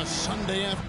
Sunday afternoon.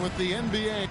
With the NBA.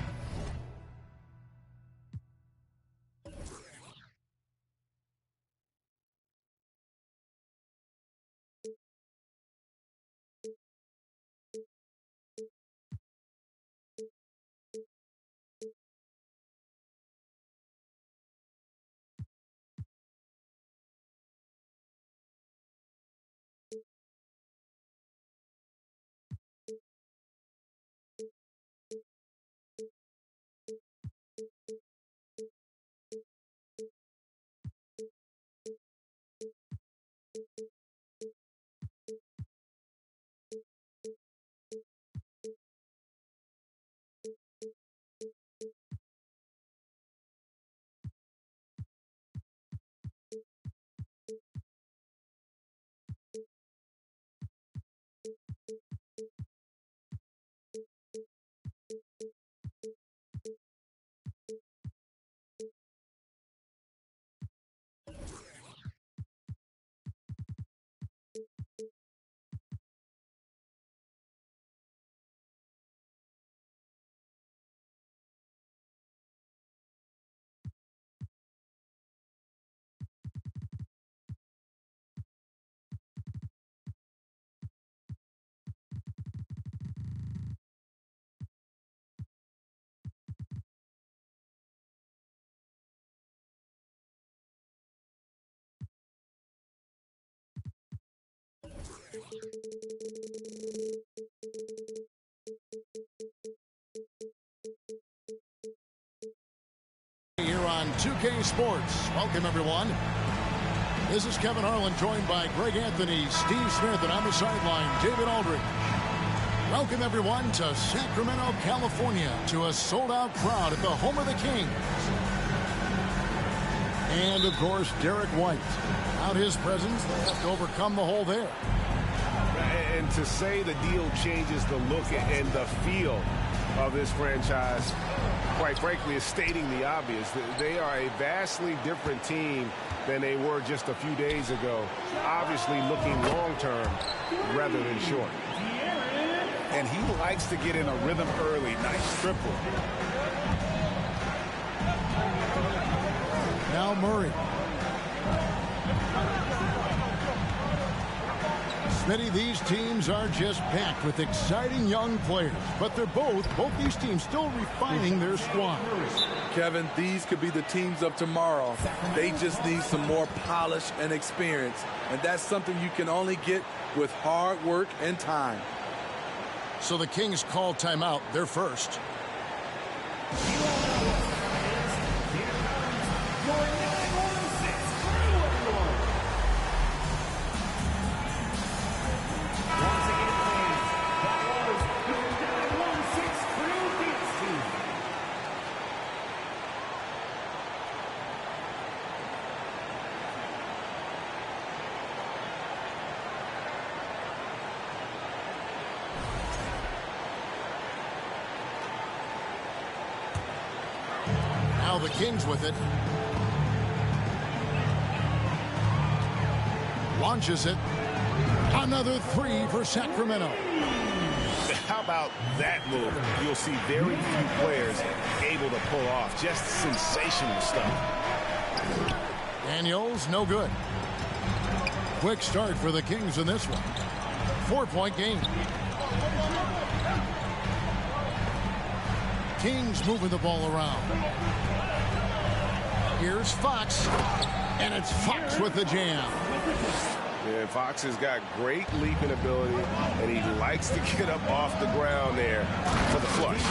Here on 2K Sports. Welcome, everyone. This is Kevin Harlan, joined by Greg Anthony, Steve Smith, and on the sideline, David Aldridge. Welcome, everyone, to Sacramento, California, to a sold-out crowd at the home of the Kings. And, of course, Derek White. Without his presence, they have to overcome the hole there. And to say the deal changes the look and the feel of this franchise, quite frankly, is stating the obvious. They are a vastly different team than they were just a few days ago. Obviously looking long-term rather than short. And he likes to get in a rhythm early. Nice triple. Now Murray. Smitty, these teams are just packed with exciting young players, but they're both these teams still refining their squad. Kevin, these could be the teams of tomorrow. They just need some more polish and experience, and that's something you can only get with hard work and time. So the Kings call timeout. They're first. Now the Kings with it. Launches it. Another three for Sacramento. How about that move? You'll see very few players able to pull off. Just sensational stuff. Daniels, no good. Quick start for the Kings in this one. 4-point game. Kings moving the ball around. Here's Fox, and it's Fox with the jam. Yeah, Fox has got great leaping ability, and he likes to get up off the ground there for the flush.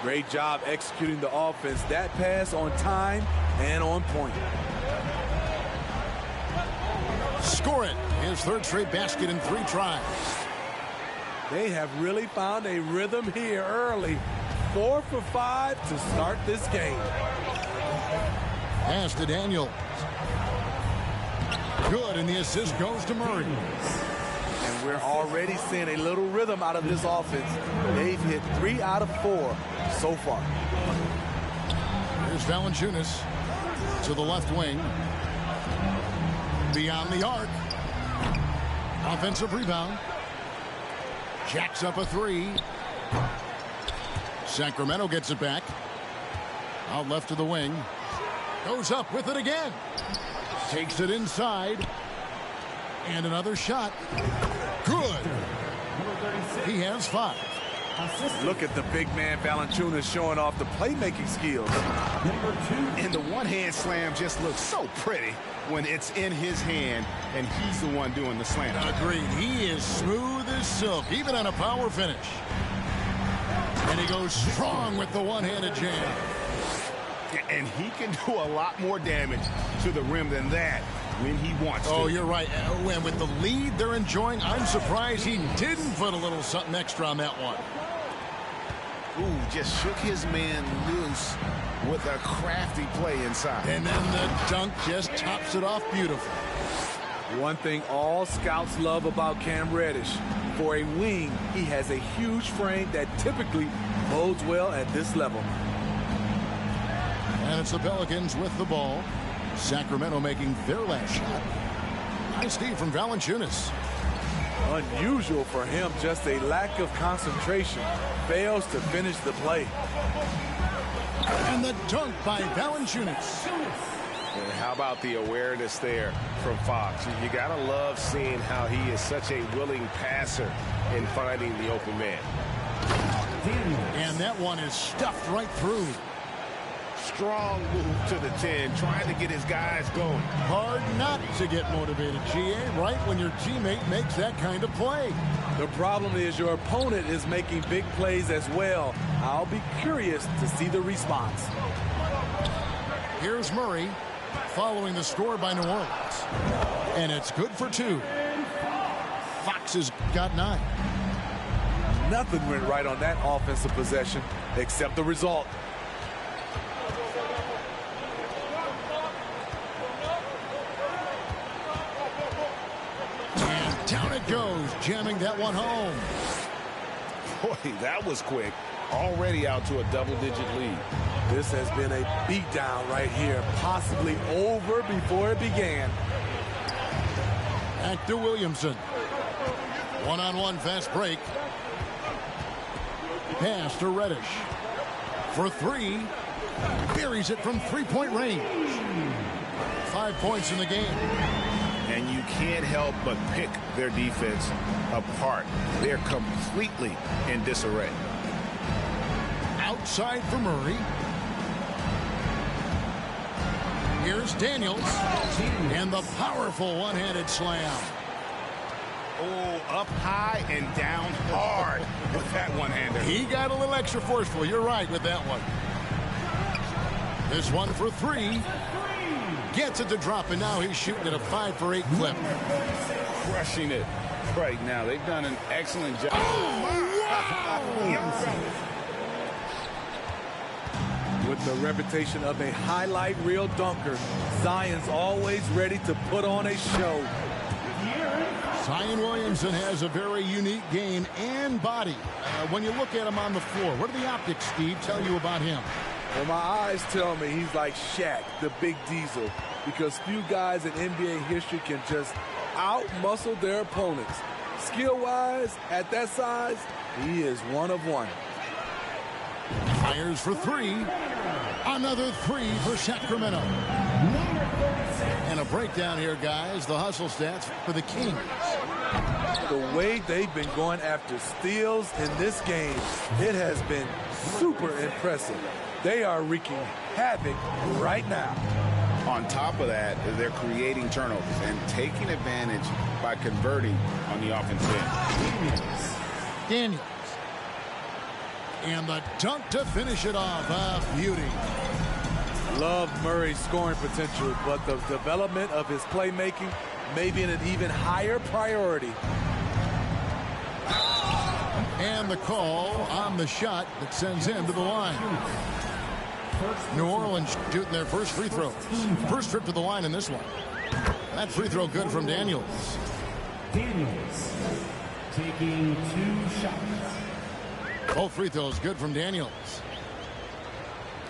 Great job executing the offense. That pass on time and on point. Score it. His third straight basket in 3 tries. They have really found a rhythm here early. 4 for 5 to start this game. Pass to Daniels. Good, and the assist goes to Murray. And we're already seeing a little rhythm out of this offense. They've hit 3 out of 4 so far. Here's Valanciunas to the left wing. Beyond the arc. Offensive rebound. Jacks up a 3. Sacramento gets it back. Out left to the wing. Goes up with it again. Takes it inside. And another shot. Good. He has 5. Look at the big man Valanciunas showing off the playmaking skills. And the one-hand slam just looks so pretty when it's in his hand and he's the one doing the slam. Agreed. He is smooth as silk, even on a power finish. And he goes strong with the one-handed jam. And he can do a lot more damage to the rim than that when he wants to. Oh, you're right. And with the lead they're enjoying, I'm surprised he didn't put a little something extra on that one. Ooh, just shook his man loose with a crafty play inside. And then the dunk just tops it off beautifully. One thing all scouts love about Cam Reddish. For a wing, he has a huge frame that typically bodes well at this level. And it's the Pelicans with the ball. Sacramento making their last shot. Nice D from Valanciunas. Unusual for him, just a lack of concentration. Fails to finish the play. And the dunk by Valanciunas. And how about the awareness there from Fox? You got to love seeing how he is such a willing passer in finding the open man. And that one is stuffed right through. Strong move to the 10, trying to get his guys going. Hard not to get motivated, GA, right when your teammate makes that kind of play. The problem is your opponent is making big plays as well. I'll be curious to see the response. Here's Murray following the score by New Orleans. And it's good for 2. Fox has got 9. Nothing went right on that offensive possession except the result. And down it goes, jamming that one home. Boy, that was quick. Already out to a double-digit lead. This has been a beatdown right here, possibly over before it began. Back to Williamson. One-on-one fast break. Pass to Reddish. For 3. Buries it from 3-point range. 5 points in the game. and you can't help but pick their defense apart. They're completely in disarray. Outside for Murray. Here's Daniels. And the powerful one-handed slam. Oh, up high and down hard with that one-hander. He got a little extra forceful. You're right with that one. This one for three. Gets it to drop, and now he's shooting at a 5 for 8 clip. Crushing it right now. They've done an excellent job. With the reputation of a highlight reel dunker, Zion's always ready to put on a show. Zion Williamson has a very unique game and body. When you look at him on the floor, what do the optics, Steve, tell you about him? Well, my eyes tell me he's like Shaq, the big diesel, because few guys in NBA history can just out-muscle their opponents. Skill-wise, at that size, he is one of one. Fires for three. Another three for Sacramento. And a breakdown here, guys. The hustle stats for the Kings. The way they've been going after steals in this game, it has been super impressive. They are wreaking havoc right now. On top of that, they're creating turnovers and taking advantage by converting on the offensive end. Daniels. And the dunk to finish it off. A beauty. Love Murray's scoring potential, but the development of his playmaking may be an even higher priority. And the call on the shot that sends him to the line. New Orleans shooting their first free throw. First trip to the line in this one. That free throw good from Daniels. Daniels taking 2 shots. Both free throws good from Daniels.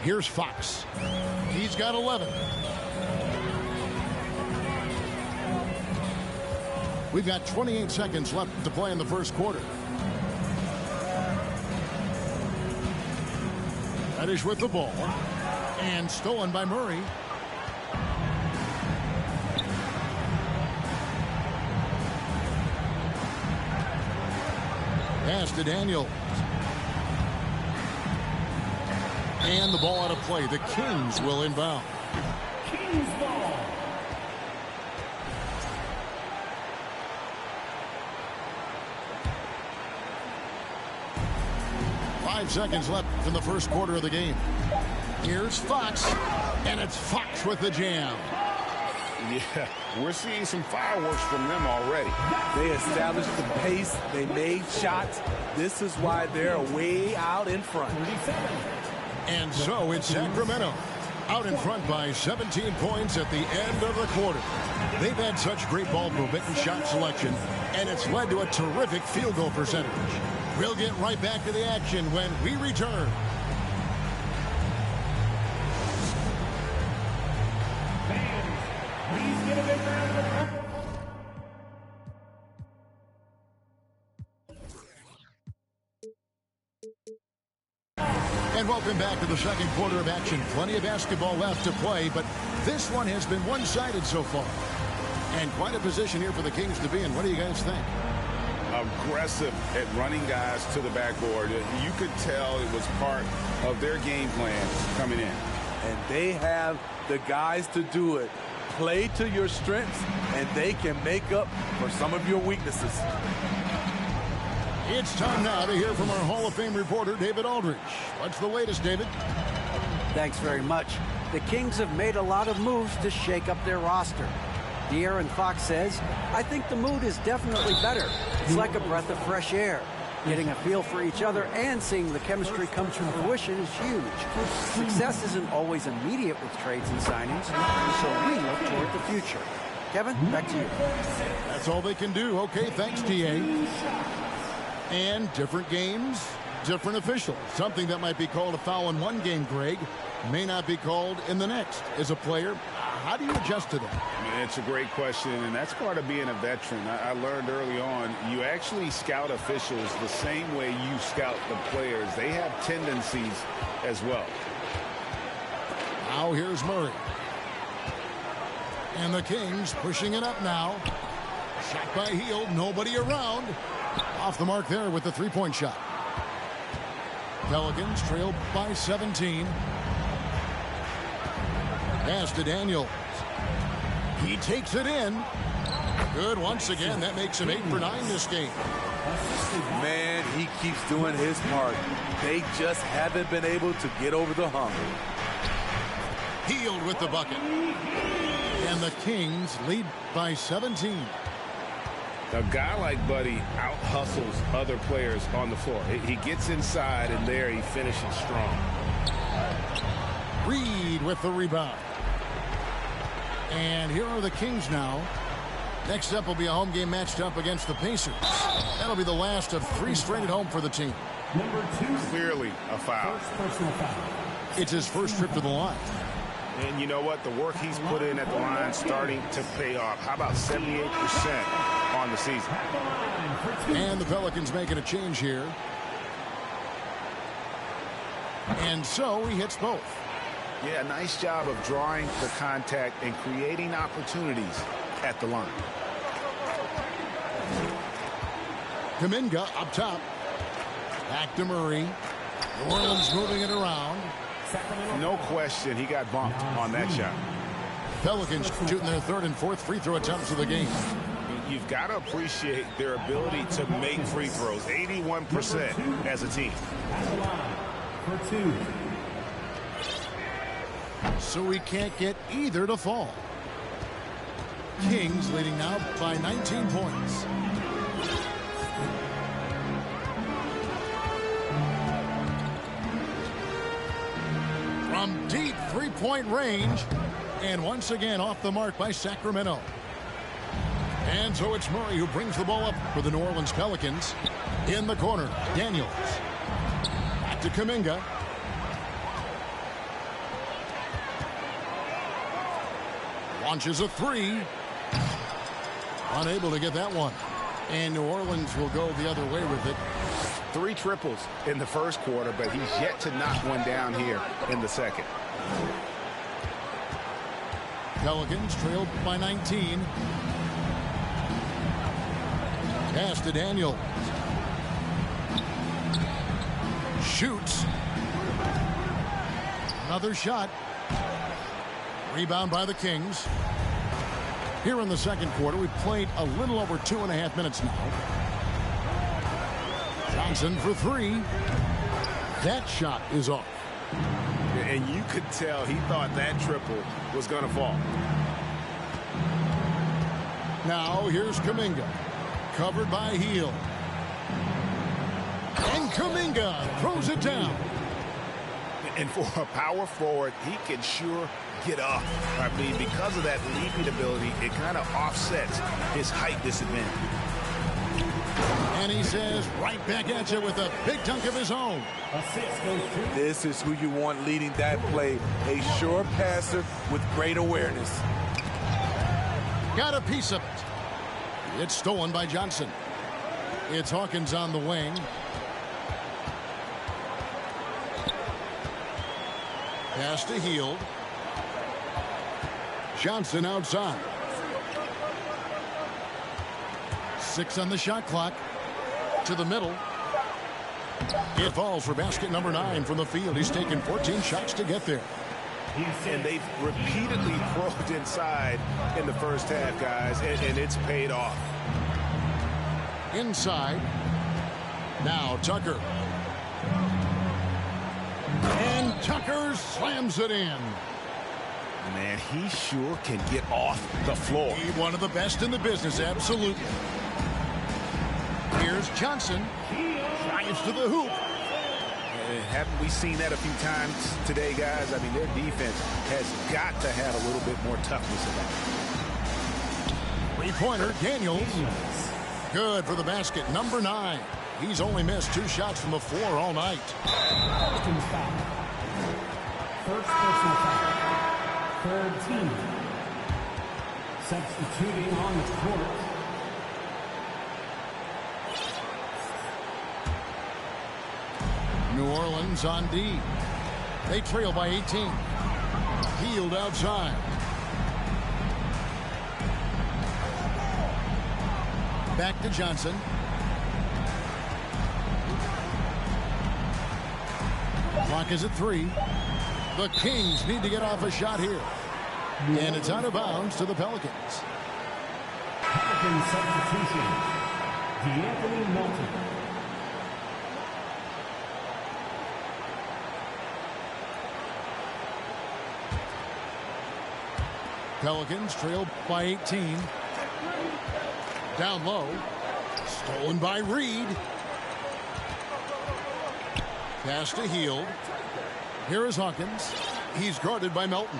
Here's Fox. He's got 11. We've got 28 seconds left to play in the first quarter. Reddish with the ball. And stolen by Murray. Pass to Daniels. And the ball out of play. The Kings will inbound. Kings ball. Five seconds left in the first quarter of the game. Here's Fox. And it's Fox with the jam. Yeah, we're seeing some fireworks from them already. They established the pace. They made shots. This is why they're way out in front. And so it's Sacramento out in front by 17 points at the end of the quarter. They've had such great ball movement and shot selection, and it's led to a terrific field goal percentage. We'll get right back to the action when we return. Please give a big round of applause. And welcome back to the second quarter of action. Plenty of basketball left to play, but this one has been one-sided so far. And quite a position here for the Kings to be in. What do you guys think? Aggressive at running guys to the backboard. You could tell it was part of their game plan coming in. And they have the guys to do it. Play to your strengths, and they can make up for some of your weaknesses. It's time now to hear from our Hall of Fame reporter, David Aldridge. What's the latest, David? Thanks very much. The Kings have made a lot of moves to shake up their roster. De'Aaron Fox says, I think the mood is definitely better. It's like a breath of fresh air. Getting a feel for each other and seeing the chemistry come to fruition is huge. Success isn't always immediate with trades and signings, so we look toward the future. Kevin, back to you. That's all they can do. Okay, thanks, TA. And different games, different officials. Something that might be called a foul in one game, Greg, may not be called in the next. As a player, how do you adjust to that? It's a great question, and that's part of being a veteran. I learned early on, you actually scout officials the same way you scout the players. They have tendencies as well. Now here's Murray. And the Kings pushing it up now. Shot by Hield, nobody around. Off the mark there with the three-point shot. Pelicans trail by 17. Pass to Daniels. He takes it in. Good once again. That makes him 8 for 9 this game. Man, he keeps doing his part. They just haven't been able to get over the hump. Hield with the bucket. And the Kings lead by 17. A guy like Buddy out-hustles other players on the floor. He gets inside, and there he finishes strong. Reed with the rebound. And here are the Kings now. Next up will be a home game matched up against the Pacers. That'll be the last of 3 straight at home for the team. Number 2. Clearly a foul. First personal foul. It's his first trip to the line. And you know what? The work he's put in at the line starting to pay off. How about 78% on the season? At the line for 2. And the Pelicans making a change here. And so he hits both. Yeah, nice job of drawing the contact and creating opportunities at the line. Kuminga up top. Back to Murray. New Orleans moving it around. No question he got bumped on that shot. Pelicans shooting their 3rd and 4th free throw attempts of the game. You've got to appreciate their ability to make free throws. 81% as a team. At the line for 2. So we can't get either to fall. Kings leading now by 19 points. From deep three-point range, and once again off the mark by Sacramento. And so it's Murray who brings the ball up for the New Orleans Pelicans. In the corner, Daniels. Back to Kuminga. Launches a 3. Unable to get that one. And New Orleans will go the other way with it. 3 triples in the first quarter, but he's yet to knock one down here in the second. Pelicans trailed by 19. Pass to Daniel. Shoots. Another shot. Rebound by the Kings. Here in the second quarter, we've played a little over 2.5 minutes now. Johnson for 3. That shot is off. And you could tell he thought that triple was going to fall. Now here's Kuminga. Covered by Hield. And Kuminga throws it down. And for a power forward, he can sure get up. I mean, because of that leaping ability, it kind of offsets his height disadvantage. And he says right back at you with a big dunk of his own. Assist goes to. This is who you want leading that play. A sure passer with great awareness. Got a piece of it. It's stolen by Johnson. It's Hawkins on the wing. Pass to Hield. Johnson outside. 6 on the shot clock. To the middle. It falls for basket number 9 from the field. He's taken 14 shots to get there. And they've repeatedly probed inside in the first half, guys, and it's paid off. Inside. Now Tucker. And Tucker slams it in. Man, he sure can get off the floor. He's one of the best in the business, absolutely. Here's Johnson. Drives to the hoop. Haven't we seen that a few times today, guys? I mean, their defense has got to have a little bit more toughness about it. Three-pointer, Daniels. Good for the basket, number 9. He's only missed 2 shots from the floor all night. Pelicans foul. First personal foul. Third team. Substituting on the court. New Orleans on D. They trail by 18. Hield outside. Back to Johnson. Clock is at 3. The Kings need to get off a shot here. And it's out of bounds to the Pelicans. Pelican substitution. D'Anthony Melton. Pelicans trail by 18. Down low. Stolen by Reed. Pass to Hield. Here is Hawkins. He's guarded by Melton.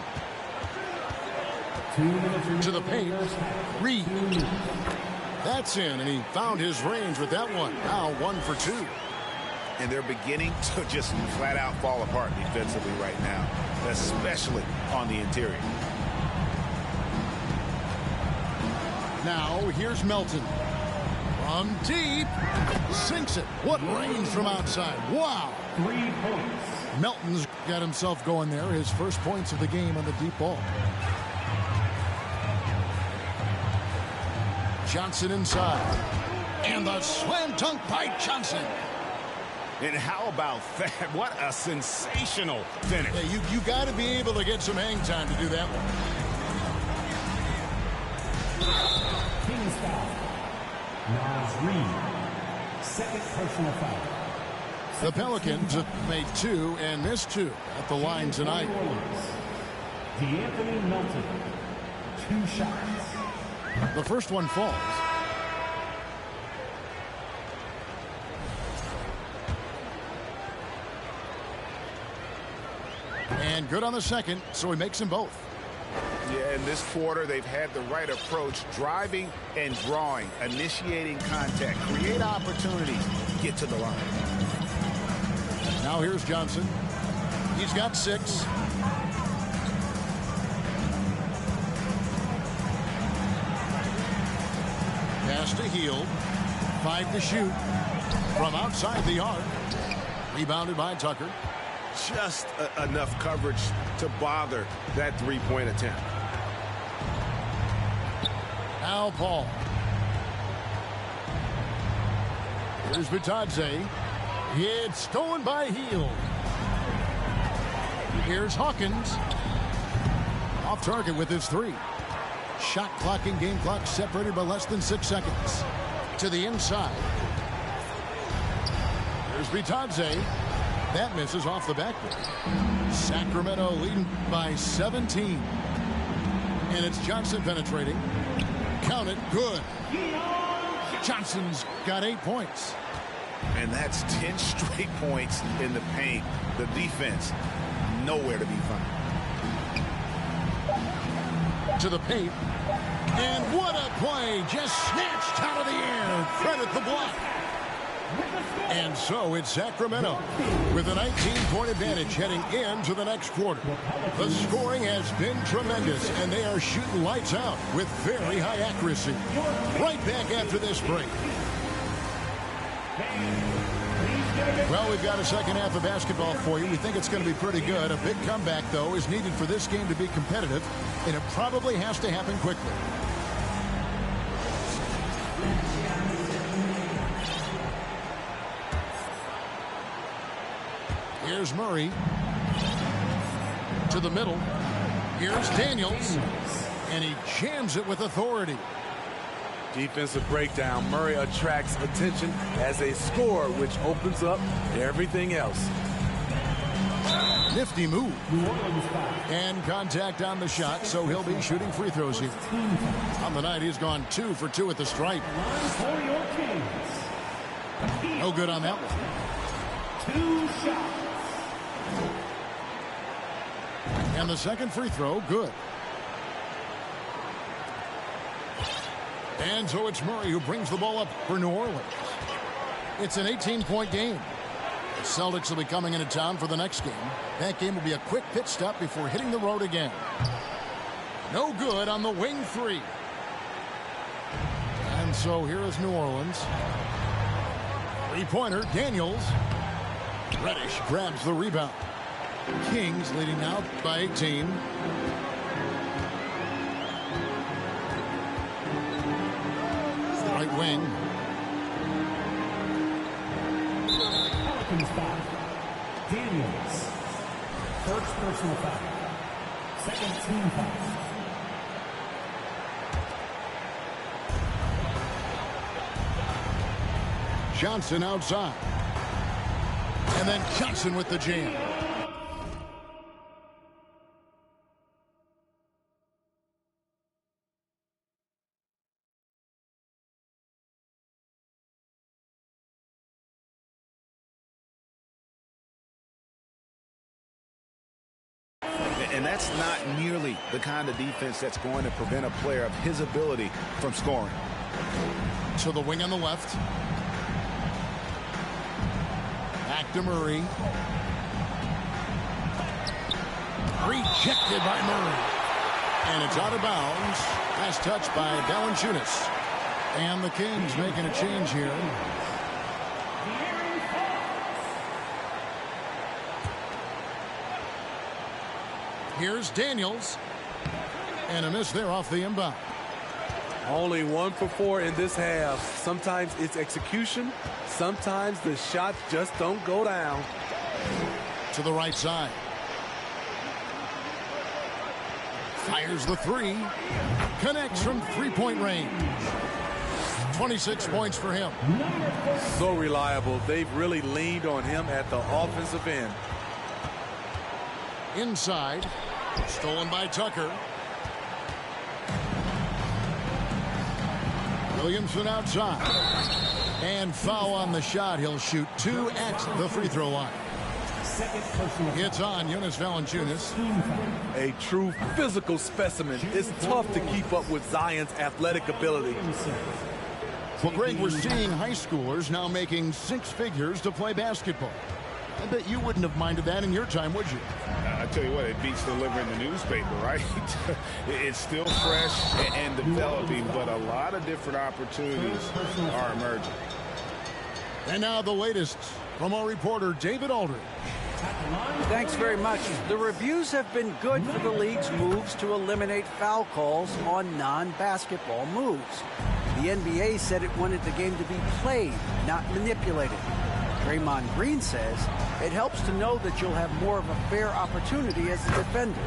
To the paint. Reed. That's in, and he found his range with that one. Now 1 for 2. And they're beginning to just flat out fall apart defensively right now, especially on the interior. Now here's Melton. From deep. Sinks it. What range from outside. Wow. 3 points. Melton's got himself going there. His first points of the game on the deep ball. Johnson inside. And the slam dunk by Johnson. And how about that? What a sensational finish. Yeah, you got to be able to get some hang time to do that one. Kings foul. Nas Reed. Second personal foul. The Pelicans have made 2 and missed 2 at the line tonight. D'Anthony Melton. 2 shots. The first one falls. And good on the second, so he makes them both. Yeah, in this quarter, they've had the right approach, driving and drawing, initiating contact, create opportunities, get to the line. Now here's Johnson. He's got 6. Pass to Hield. 5 to shoot. From outside the arc. Rebounded by Tucker. Just enough coverage to bother that three-point attempt. Now Paul. Here's Vitadze. It's stolen by Hield. Here's Hawkins. Off target with his 3. Shot clock and game clock separated by less than 6 seconds. To the inside. Here's Vitadze. That misses off the backboard. Sacramento leading by 17. And it's Johnson penetrating. Count it. Good. Johnson's got 8 points. And that's 10 straight points in the paint. The defense, nowhere to be found. To the paint. And what a play. Just snatched out of the air. Credit the block. And so it's Sacramento with a 19-point advantage heading into the next quarter. The scoring has been tremendous, and they are shooting lights out with very high accuracy. Right back after this break. Well, we've got a second half of basketball for you. We think it's going to be pretty good. A big comeback, though, is needed for this game to be competitive, and it probably has to happen quickly. Here's Murray. To the middle. Here's Daniels. And he jams it with authority. Defensive breakdown. Murray attracts attention as a scorer, which opens up everything else. Nifty move. And contact on the shot, so he'll be shooting free throws here. On the night, he's gone 2 for 2 at the stripe. No good on that one. 2 shots. And the second free throw, good. And so it's Murray who brings the ball up for New Orleans. It's an 18-point game. The Celtics will be coming into town for the next game. That game will be a quick pit stop before hitting the road again. No good on the wing 3. And so here is New Orleans. Three-pointer, Daniels. Reddish grabs the rebound. Kings leading now by 18. Right wing. wing. Pelicans foul. Daniels. First personal foul. Second team foul. Johnson outside. And then Johnson with the jam. And that's not nearly the kind of defense that's going to prevent a player of his ability from scoring. To the wing on the left. Back to Murray. Rejected by Murray. And it's out of bounds. Last touch by Valanciunas. And the Kings making a change here. Here's Daniels. And a miss there off the inbound. Only 1 for 4 in this half. Sometimes it's execution. Sometimes the shots just don't go down. To the right side. Fires the three. Connects from three-point range. 26 points for him. So reliable. They've really leaned on him at the offensive end. Inside. Stolen by Tucker. Williamson outside. And foul on the shot. He'll shoot 2 at the free throw line. It's on Jonas Valanciunas. A true physical specimen. It's tough to keep up with Zion's athletic ability. Well, Greg, we're seeing high schoolers now making 6 figures to play basketball. I bet you wouldn't have minded that in your time, would you? I tell you what, it beats delivering the newspaper, right? It's still fresh and developing, but a lot of different opportunities are emerging. And now the latest from our reporter, David Aldridge. Thanks very much. The reviews have been good for the league's moves to eliminate foul calls on non-basketball moves. The NBA said it wanted the game to be played, not manipulated. Draymond Green says it helps to know that you'll have more of a fair opportunity as a defender.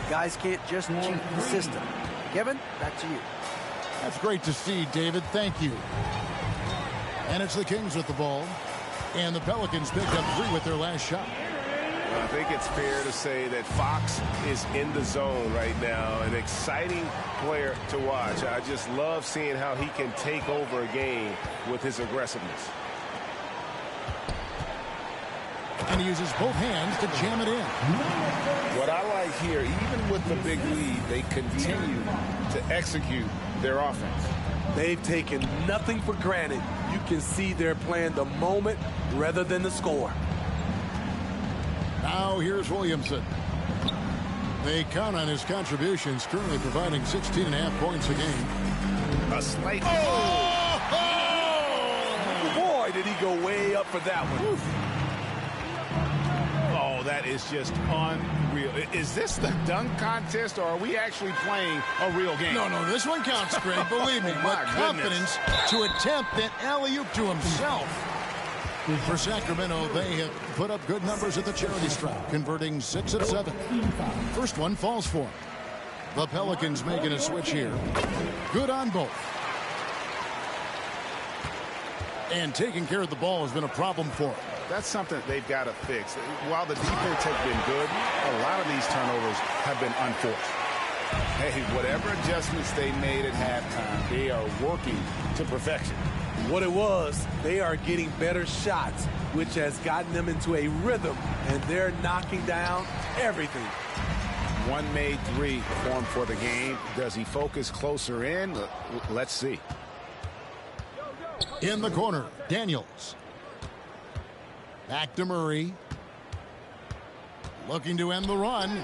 Guys can't just cheat the system. Kevin, back to you. That's great to see, David. Thank you. And it's the Kings with the ball. And the Pelicans picked up 3 with their last shot. I think it's fair to say that Fox is in the zone right now. An exciting player to watch. I just love seeing how he can take over a game with his aggressiveness. And he uses both hands to jam it in. What I like here, even with the big lead, they continue to execute their offense. They've taken nothing for granted. You can see they're playing the moment rather than the score. Now here's Williamson. They count on his contributions, currently providing 16.5 points a game. A slight... Boy, did he go way up for that one. Oh, that is just unreal. Is this the dunk contest, or are we actually playing a real game? No, this one counts, Greg. Believe me. My With confidence to attempt that alley-oop to himself. For Sacramento, they have put up good numbers at the charity stripe, converting 6 of 7. First one falls for him. The Pelicans making a switch here. Good on both. And taking care of the ball has been a problem for him. That's something they've got to fix. While the defense has been good, a lot of these turnovers have been unforced. Hey, whatever adjustments they made at halftime, they are working to perfection. What it was, they are getting better shots, which has gotten them into a rhythm, and they're knocking down everything. One made 3 formed for the game. Does he focus closer in? Let's see. In the corner, Daniels. Back to Murray. Looking to end the run.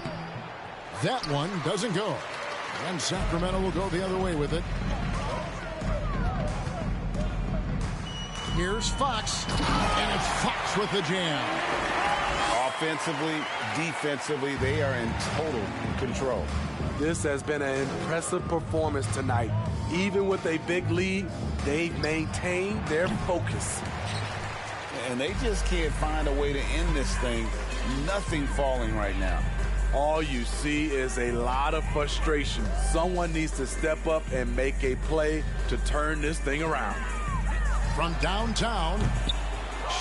That one doesn't go. And Sacramento will go the other way with it. Here's Fox. And it's Fox with the jam. Offensively, defensively, they are in total control. This has been an impressive performance tonight. Even with a big lead, they've maintained their focus. And they just can't find a way to end this thing. Nothing falling right now. All you see is a lot of frustration. Someone needs to step up and make a play to turn this thing around. From downtown,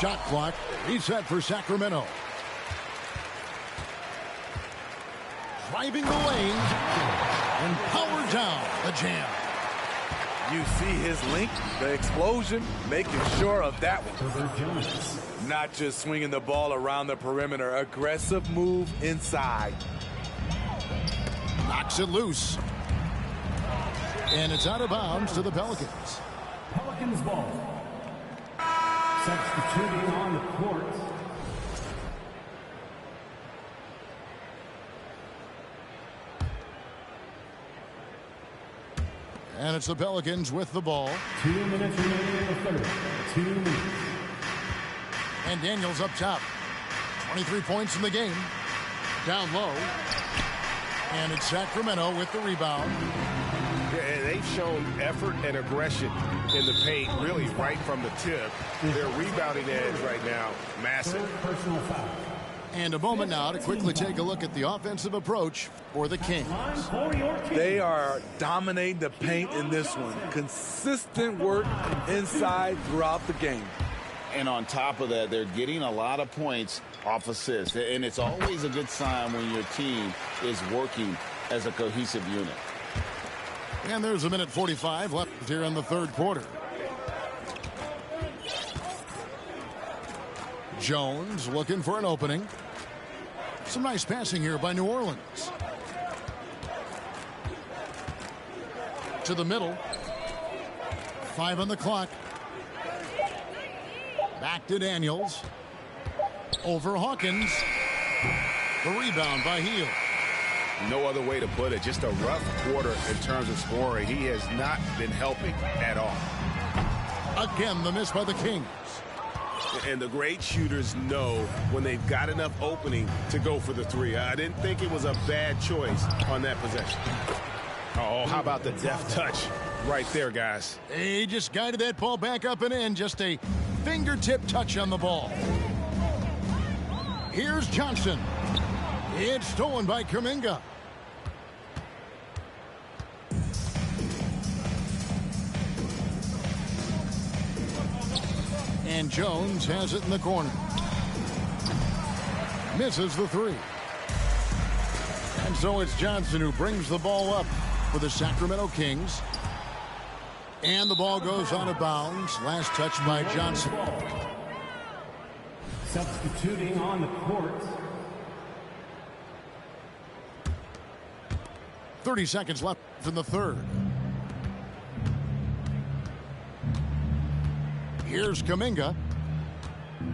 shot clock reset for Sacramento. Driving the lane and power down the jam. You see his link, the explosion, making sure of that one. Not just swinging the ball around the perimeter, aggressive move inside. Knocks it loose. And it's out of bounds to the Pelicans. Pelicans ball. Substituting on the court. And it's the Pelicans with the ball. 2 minutes remaining in the third. 2 minutes. And Daniels up top. 23 points in the game. Down low. And it's Sacramento with the rebound. Yeah, they've shown effort and aggression in the paint, really right from the tip. Their rebounding edge right now, massive. Third personal foul. And a moment now to quickly take a look at the offensive approach for the Kings. They are dominating the paint in this one. Consistent work inside throughout the game. And on top of that, they're getting a lot of points off assists. And it's always a good sign when your team is working as a cohesive unit. And there's a minute 45 left here in the third quarter. Jones looking for an opening. Some nice passing here by New Orleans. To the middle. 5 on the clock. Back to Daniels. Over Hawkins. The rebound by Hield. No other way to put it. Just a rough quarter in terms of scoring. He has not been helping at all. Again, the miss by the Kings. And the great shooters know when they've got enough opening to go for the three. I didn't think it was a bad choice on that possession. Oh, how about the deft touch right there, guys? He just guided that ball back up and in. Just a fingertip touch on the ball. Here's Johnson. It's stolen by Kuminga. And Jones has it in the corner. Misses the three. And so it's Johnson who brings the ball up for the Sacramento Kings. And the ball goes out of bounds. Last touch by Johnson. Substituting on the court. 30 seconds left in the third. Here's Kuminga.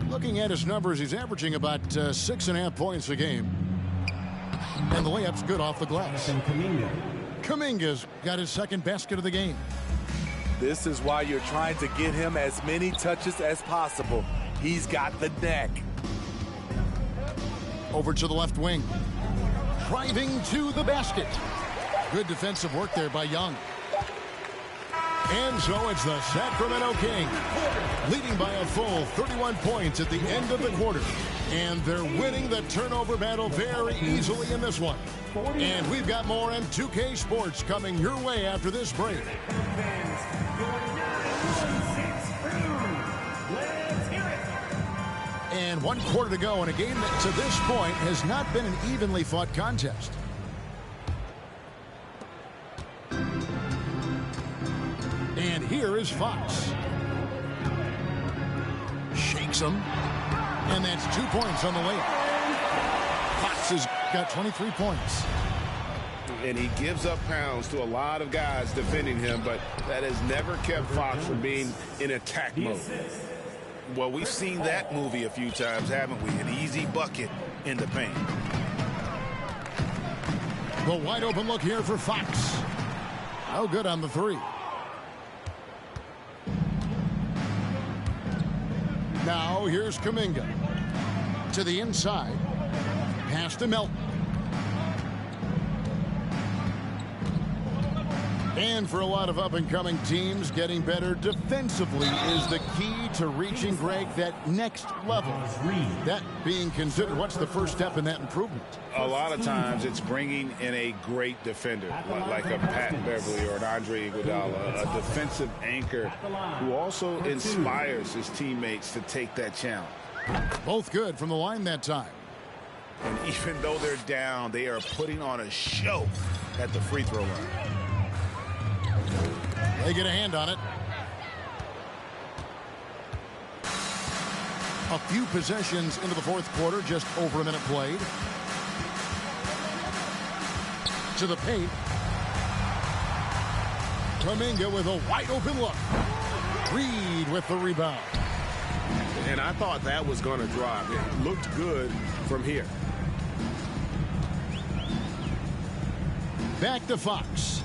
Looking at his numbers, he's averaging about 6.5 points a game. And the layup's good off the glass. Kuminga's got his second basket of the game. This is why you're trying to get him as many touches as possible. He's got the neck. Over to the left wing. Driving to the basket. Good defensive work there by Young. And so it's the Sacramento Kings leading by a full 31 points at the end of the quarter. And they're winning the turnover battle very easily in this one. And we've got more on 2K Sports coming your way after this break. And 1 quarter to go in a game that to this point has not been an evenly fought contest. And here is Fox. Shakes him. And that's 2 points on the layup. Fox has got 23 points. And he gives up pounds to a lot of guys defending him, but that has never kept Fox from being in attack mode. Well, we've seen that movie a few times, haven't we? An easy bucket in the paint. The wide open look here for Fox. No good on the three. Now here's Kuminga. To the inside. Pass to Melton. And for a lot of up-and-coming teams, getting better defensively is the key to reaching, Greg, that next level. That being considered, what's the first step in that improvement? A lot of times it's bringing in a great defender, like a Pat Beverly or an Andre Iguodala, a defensive anchor who also inspires his teammates to take that challenge. Both good from the line that time. And even though they're down, they are putting on a show at the free throw line. They get a hand on it. A few possessions into the fourth quarter, just over a minute played. To the paint. Kuminga with a wide open look. Reed with the rebound. And I thought that was going to drop. It looked good from here. Back to Fox.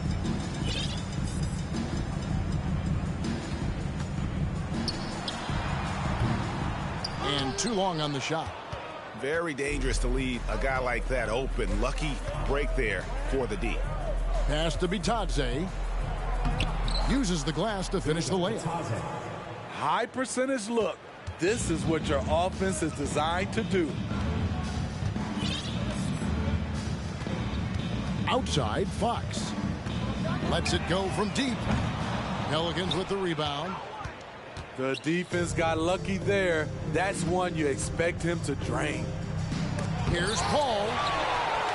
And too long on the shot. Very dangerous to leave a guy like that open. Lucky break there for the D. Pass to Bitadze. Uses the glass to finish the layup. High percentage look. This is what your offense is designed to do. Outside, Fox. Lets it go from deep. Pelicans with the rebound. The defense got lucky there. That's one you expect him to drain. Here's Paul.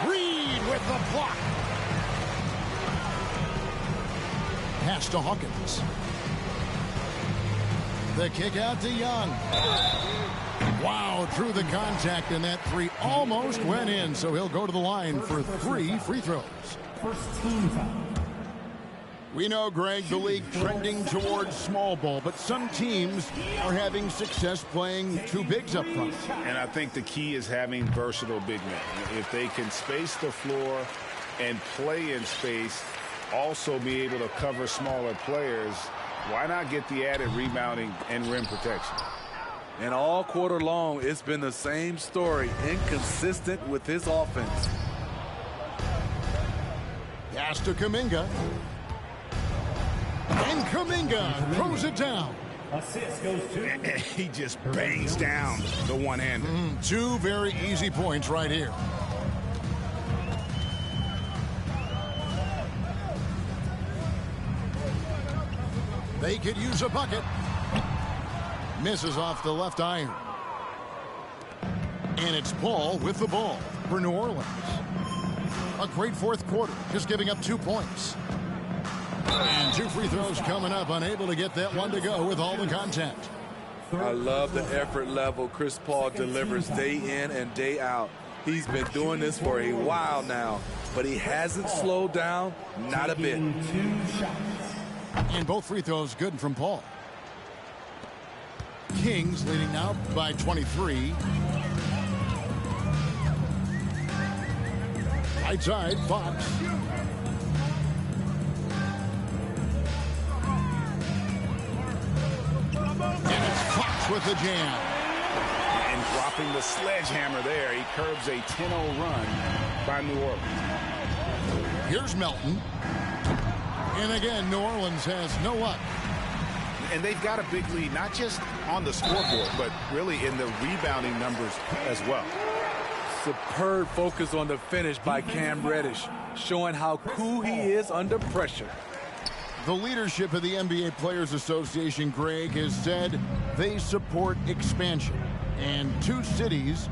Reed with the block. Pass to Hawkins. The kick out to Young. Wow, through the contact, and that three almost went in, so he'll go to the line for 3 free throws. First team foul. We know, Greg, the league trending towards small ball, but some teams are having success playing two bigs up front. And I think the key is having versatile big men. If they can space the floor and play in space, also be able to cover smaller players, why not get the added rebounding and rim protection? And all quarter long, it's been the same story, inconsistent with his offense. Pass to Kuminga. And Kuminga throws it down. Assist goes to. He just bangs down the one-hander. Two very easy points right here. They could use a bucket. Misses off the left iron. And it's Paul with the ball for New Orleans. A great fourth quarter, just giving up 2 points. And 2 free throws coming up, unable to get that one to go with all the contact. I love the effort level Chris Paul delivers day in and day out. He's been doing this for a while now, but he hasn't slowed down, not a bit. 2 shots. And both free throws good from Paul. Kings leading now by 23. Right side, Fox. And it's Fox with the jam. And dropping the sledgehammer there, he curbs a 10-0 run by New Orleans. Here's Melton. And again, New Orleans has no luck. And they've got a big lead, not just on the scoreboard, but really in the rebounding numbers as well. Superb focus on the finish by Cam Reddish, showing how cool he is under pressure. The leadership of the NBA Players Association, Greg, has said they support expansion. And 2 cities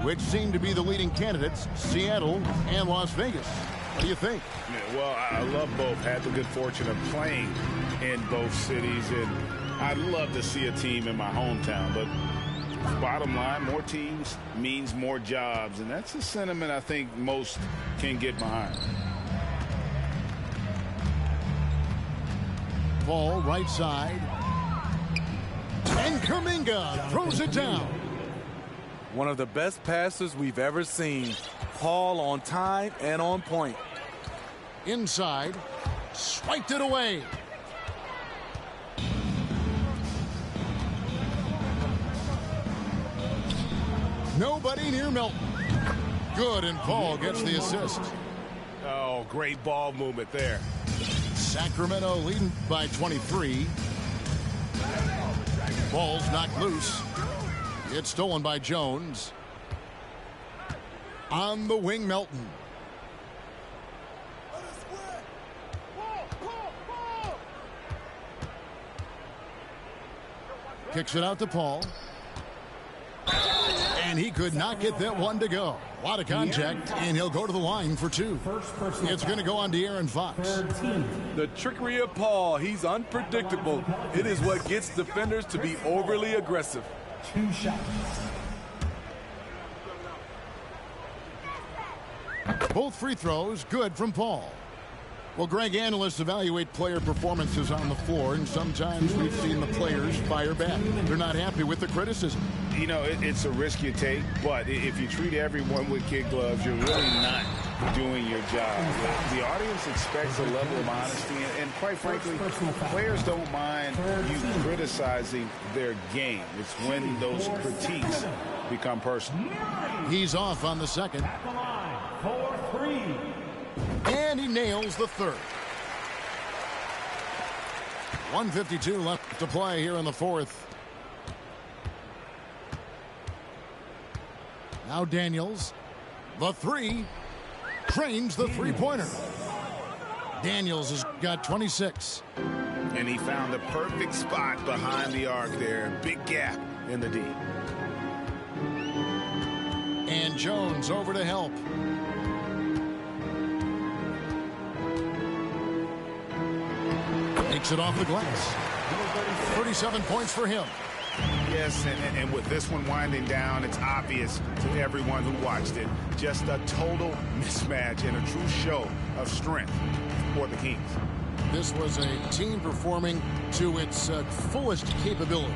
which seem to be the leading candidates, Seattle and Las Vegas. What do you think? Yeah, well, I love both. Had the good fortune of playing in both cities, and I'd love to see a team in my hometown. But bottom line, more teams means more jobs, and that's a sentiment I think most can get behind. Ball right side. And Kuminga throws it down. One of the best passes we've ever seen. Paul on time and on point. Inside. Swiped it away. Nobody near Melton. Good, and Paul gets the assist. Oh, great ball movement there. Sacramento leading by 23. Ball's knocked loose. It's stolen by Jones. On the wing, Melton. Kicks it out to Paul. And he could not get that one to go. A lot of contact, and he'll go to the line for two. It's going to go on De'Aaron Fox. The trickery of Paul, he's unpredictable. It is what gets defenders to be overly aggressive. 2 shots. Both free throws good from Paul. Well, Greg, analysts evaluate player performances on the floor, and sometimes we've seen the players fire back. They're not happy with the criticism. You know, it's a risk you take, but if you treat everyone with kid gloves, you're really not doing your job. The audience expects a level of honesty, and quite frankly, players don't mind you criticizing their game. It's when those critiques become personal. He's off on the second. At the line for 3. And he nails the third. 1:52 left to play here in the fourth. Now Daniels. The three. Trains the three-pointer. Daniels has got 26. And he found the perfect spot behind the arc there. Big gap in the D. And Jones over to help. Takes it off the glass. 37 points for him. Yes, and with this one winding down, it's obvious to everyone who watched it. Just a total mismatch and a true show of strength for the Kings. This was a team performing to its fullest capability.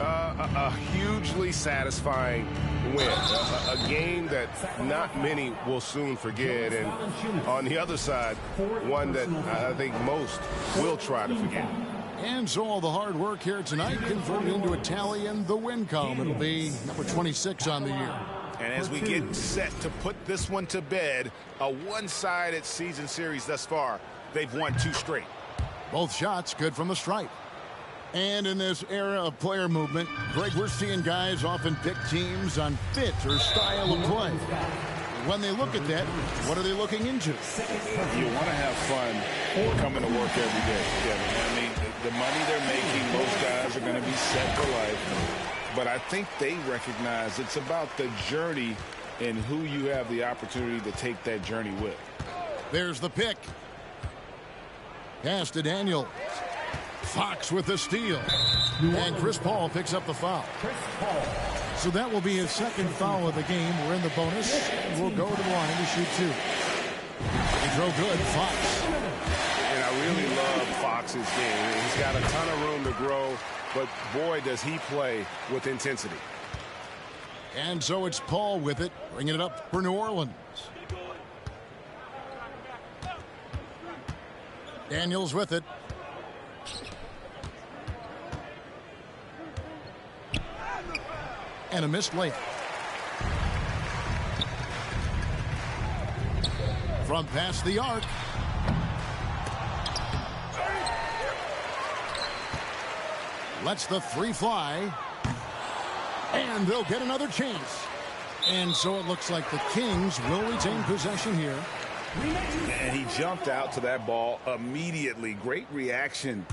A hugely satisfying win. A game that not many will soon forget. And on the other side, one that I think most will try to forget. And so all the hard work here tonight converted into a tally in the win column. It'll be number 26 on the year. And as we get set to put this one to bed, a one-sided season series thus far, they've won 2 straight. Both shots good from the stripe. And in this era of player movement, Greg, we're seeing guys often pick teams on fit or style of play. When they look at that, what are they looking into? You want to have fun coming to work every day, Kevin. I mean, the money they're making, most guys are going to be set for life. But I think they recognize it's about the journey and who you have the opportunity to take that journey with. There's the pick. Pass to Daniels. Fox with the steal. And Chris Paul picks up the foul. So that will be his second foul of the game. We're in the bonus. We'll go to the line to shoot 2. He drove good, Fox. And I really love Fox's game. He's got a ton of room to grow, but boy, does he play with intensity. And so it's Paul with it, bringing it up for New Orleans. Daniels with it. And a missed layup. From past the arc. Lets the 3 fly. And they'll get another chance. And so it looks like the Kings will retain possession here. And he jumped out to that ball immediately. Great reaction